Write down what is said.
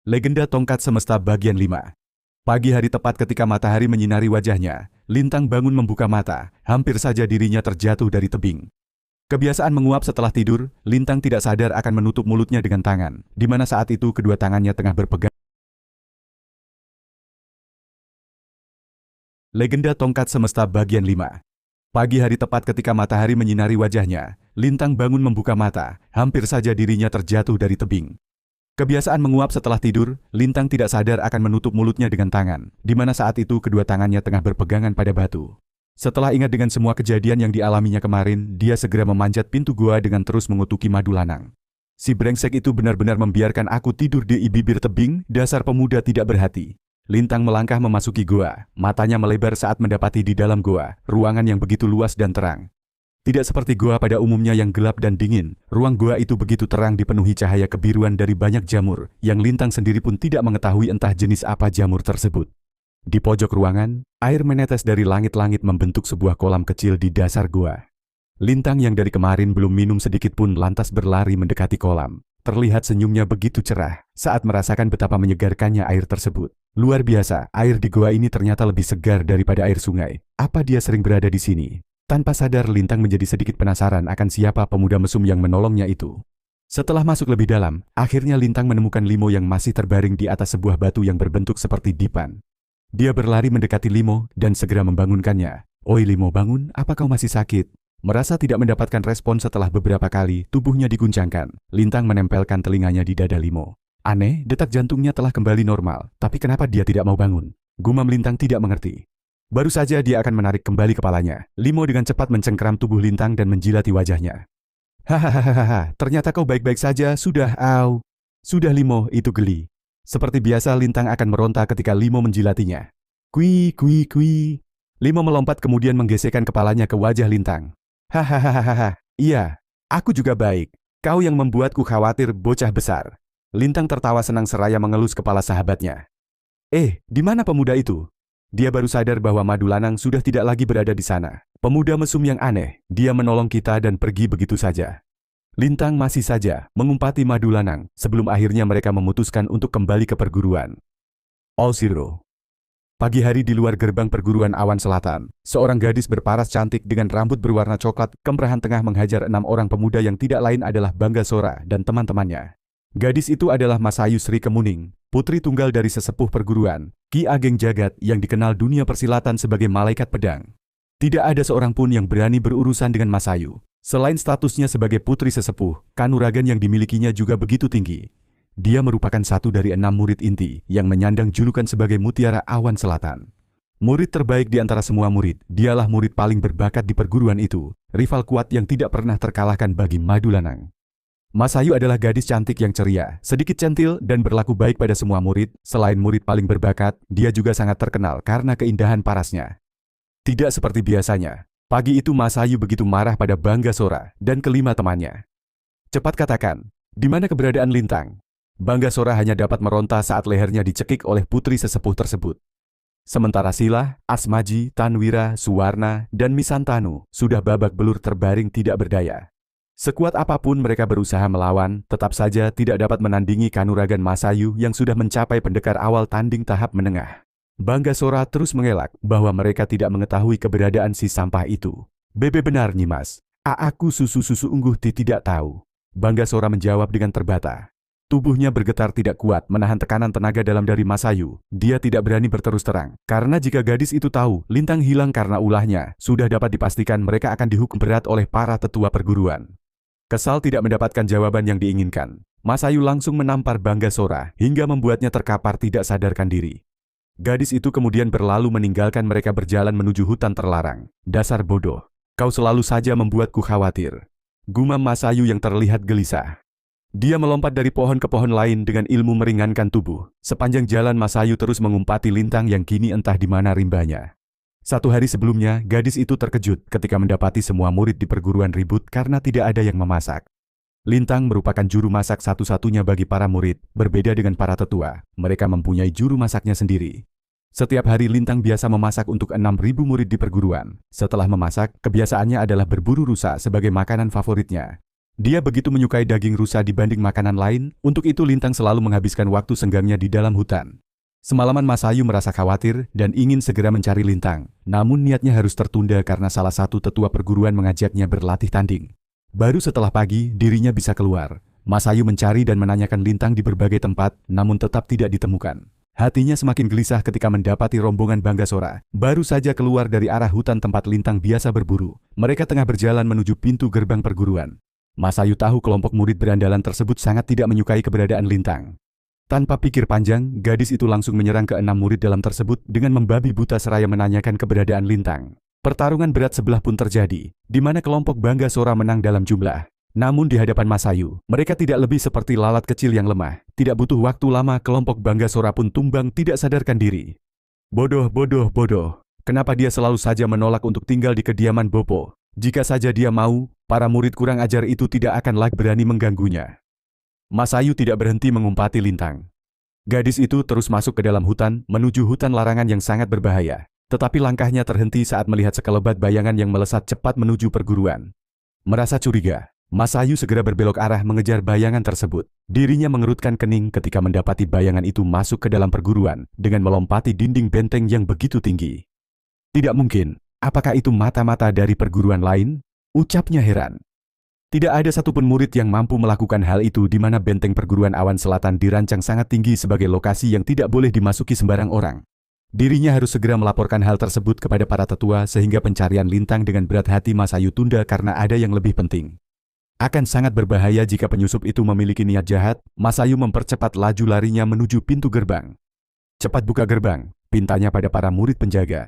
Legenda Tongkat Semesta Bagian 5. Pagi hari tepat ketika matahari menyinari wajahnya, Lintang bangun membuka mata, hampir saja dirinya terjatuh dari tebing. Kebiasaan menguap setelah tidur, Lintang tidak sadar akan menutup mulutnya dengan tangan, di mana saat itu kedua tangannya tengah berpegang. Legenda Tongkat Semesta Bagian 5. Pagi hari tepat ketika matahari menyinari wajahnya, Lintang bangun membuka mata, hampir saja dirinya terjatuh dari tebing. Kebiasaan menguap setelah tidur, Lintang tidak sadar akan menutup mulutnya dengan tangan, di mana saat itu kedua tangannya tengah berpegangan pada batu. Setelah ingat dengan semua kejadian yang dialaminya kemarin, dia segera memanjat pintu gua dengan terus mengutuki Madu Lanang. Si brengsek itu benar-benar membiarkan aku tidur di bibir tebing, dasar pemuda tidak berhati. Lintang melangkah memasuki gua, matanya melebar saat mendapati di dalam gua, ruangan yang begitu luas dan terang. Tidak seperti gua pada umumnya yang gelap dan dingin, ruang gua itu begitu terang dipenuhi cahaya kebiruan dari banyak jamur, yang Lintang sendiri pun tidak mengetahui entah jenis apa jamur tersebut. Di pojok ruangan, air menetes dari langit-langit membentuk sebuah kolam kecil di dasar gua. Lintang yang dari kemarin belum minum sedikit pun lantas berlari mendekati kolam. Terlihat senyumnya begitu cerah saat merasakan betapa menyegarkannya air tersebut. Luar biasa, air di gua ini ternyata lebih segar daripada air sungai. Apa dia sering berada di sini? Tanpa sadar Lintang menjadi sedikit penasaran akan siapa pemuda mesum yang menolongnya itu. Setelah masuk lebih dalam, akhirnya Lintang menemukan Limo yang masih terbaring di atas sebuah batu yang berbentuk seperti dipan. Dia berlari mendekati Limo dan segera membangunkannya. "Oi Limo, bangun, apa kau masih sakit?" Merasa tidak mendapatkan respon setelah beberapa kali, tubuhnya diguncangkan. Lintang menempelkan telinganya di dada Limo. Aneh, detak jantungnya telah kembali normal, tapi kenapa dia tidak mau bangun? Gumam Lintang tidak mengerti. Baru saja dia akan menarik kembali kepalanya, Limo dengan cepat mencengkram tubuh Lintang dan menjilati wajahnya. "Hahaha, ternyata kau baik-baik saja, sudah, au." "Sudah Limo, itu geli." Seperti biasa Lintang akan meronta ketika Limo menjilatinya. "Kui, kui, kui." Limo melompat kemudian menggesekkan kepalanya ke wajah Lintang. "Hahaha, iya, aku juga baik. Kau yang membuatku khawatir, bocah besar." Lintang tertawa senang seraya mengelus kepala sahabatnya. Di mana pemuda itu?" Dia baru sadar bahwa Madu Lanang sudah tidak lagi berada di sana. Pemuda mesum yang aneh, dia menolong kita dan pergi begitu saja. Lintang masih saja mengumpati Madu Lanang sebelum akhirnya mereka memutuskan untuk kembali ke perguruan. All Zero. Pagi hari di luar gerbang perguruan Awan Selatan, seorang gadis berparas cantik dengan rambut berwarna coklat kemerahan tengah menghajar 6 orang pemuda yang tidak lain adalah Bangga Sora dan teman-temannya. Gadis itu adalah Masayu Sri Kemuning, putri tunggal dari sesepuh perguruan, Ki Ageng Jagat yang dikenal dunia persilatan sebagai malaikat pedang. Tidak ada seorang pun yang berani berurusan dengan Masayu. Selain statusnya sebagai putri sesepuh, kanuragan yang dimilikinya juga begitu tinggi. Dia merupakan satu dari 6 murid inti yang menyandang julukan sebagai Mutiara Awan Selatan. Murid terbaik di antara semua murid, dialah murid paling berbakat di perguruan itu, rival kuat yang tidak pernah terkalahkan bagi Madu Lanang. Masayu adalah gadis cantik yang ceria, sedikit centil dan berlaku baik pada semua murid. Selain murid paling berbakat, dia juga sangat terkenal karena keindahan parasnya. Tidak seperti biasanya, pagi itu Masayu begitu marah pada Bangga Sora dan kelima temannya. "Cepat katakan, di mana keberadaan Lintang?" Bangga Sora hanya dapat meronta saat lehernya dicekik oleh putri sesepuh tersebut. Sementara Sila, Asmaji, Tanwira, Suwarna, dan Misantanu sudah babak belur terbaring tidak berdaya. Sekuat apapun mereka berusaha melawan, tetap saja tidak dapat menandingi kanuragan Masayu yang sudah mencapai pendekar awal tanding tahap menengah. Bangga Sora terus mengelak bahwa mereka tidak mengetahui keberadaan si sampah itu. "Bebe benar Nyimas, aku susu-susu ungguh tidak tahu." Bangga Sora menjawab dengan terbata. Tubuhnya bergetar tidak kuat menahan tekanan tenaga dalam dari Masayu. Dia tidak berani berterus terang, karena jika gadis itu tahu Lintang hilang karena ulahnya, sudah dapat dipastikan mereka akan dihukum berat oleh para tetua perguruan. Kesal tidak mendapatkan jawaban yang diinginkan, Masayu langsung menampar Bangga Sora hingga membuatnya terkapar tidak sadarkan diri. Gadis itu kemudian berlalu meninggalkan mereka berjalan menuju hutan terlarang. "Dasar bodoh, kau selalu saja membuatku khawatir." Gumam Masayu yang terlihat gelisah. Dia melompat dari pohon ke pohon lain dengan ilmu meringankan tubuh. Sepanjang jalan Masayu terus mengumpati Lintang yang kini entah di mana rimbanya. Satu hari sebelumnya, gadis itu terkejut ketika mendapati semua murid di perguruan ribut karena tidak ada yang memasak. Lintang merupakan juru masak satu-satunya bagi para murid, berbeda dengan para tetua. Mereka mempunyai juru masaknya sendiri. Setiap hari Lintang biasa memasak untuk 6.000 murid di perguruan. Setelah memasak, kebiasaannya adalah berburu rusa sebagai makanan favoritnya. Dia begitu menyukai daging rusa dibanding makanan lain, untuk itu Lintang selalu menghabiskan waktu senggangnya di dalam hutan. Semalaman Masayu merasa khawatir dan ingin segera mencari Lintang, namun niatnya harus tertunda karena salah satu tetua perguruan mengajaknya berlatih tanding. Baru setelah pagi, dirinya bisa keluar. Masayu mencari dan menanyakan Lintang di berbagai tempat, namun tetap tidak ditemukan. Hatinya semakin gelisah ketika mendapati rombongan Banggasora, baru saja keluar dari arah hutan tempat Lintang biasa berburu. Mereka tengah berjalan menuju pintu gerbang perguruan. Masayu tahu kelompok murid berandalan tersebut sangat tidak menyukai keberadaan Lintang. Tanpa pikir panjang, gadis itu langsung menyerang ke 6 murid dalam tersebut dengan membabi buta seraya menanyakan keberadaan Lintang. Pertarungan berat sebelah pun terjadi, di mana kelompok Banggasora menang dalam jumlah. Namun di hadapan Masayu, mereka tidak lebih seperti lalat kecil yang lemah. Tidak butuh waktu lama kelompok Banggasora pun tumbang tidak sadarkan diri. Bodoh, bodoh, bodoh. Kenapa dia selalu saja menolak untuk tinggal di kediaman Bopo? Jika saja dia mau, para murid kurang ajar itu tidak akan lagi berani mengganggunya. Masayu tidak berhenti mengumpati Lintang. Gadis itu terus masuk ke dalam hutan, menuju hutan larangan yang sangat berbahaya. Tetapi langkahnya terhenti saat melihat sekelebat bayangan yang melesat cepat menuju perguruan. Merasa curiga, Masayu segera berbelok arah mengejar bayangan tersebut. Dirinya mengerutkan kening ketika mendapati bayangan itu masuk ke dalam perguruan dengan melompati dinding benteng yang begitu tinggi. Tidak mungkin, apakah itu mata-mata dari perguruan lain? Ucapnya heran. Tidak ada satupun murid yang mampu melakukan hal itu di mana benteng perguruan awan selatan dirancang sangat tinggi sebagai lokasi yang tidak boleh dimasuki sembarang orang. Dirinya harus segera melaporkan hal tersebut kepada para tetua sehingga pencarian Lintang dengan berat hati Masayu tunda karena ada yang lebih penting. Akan sangat berbahaya jika penyusup itu memiliki niat jahat. Masayu mempercepat laju larinya menuju pintu gerbang. Cepat buka gerbang, pintanya pada para murid penjaga.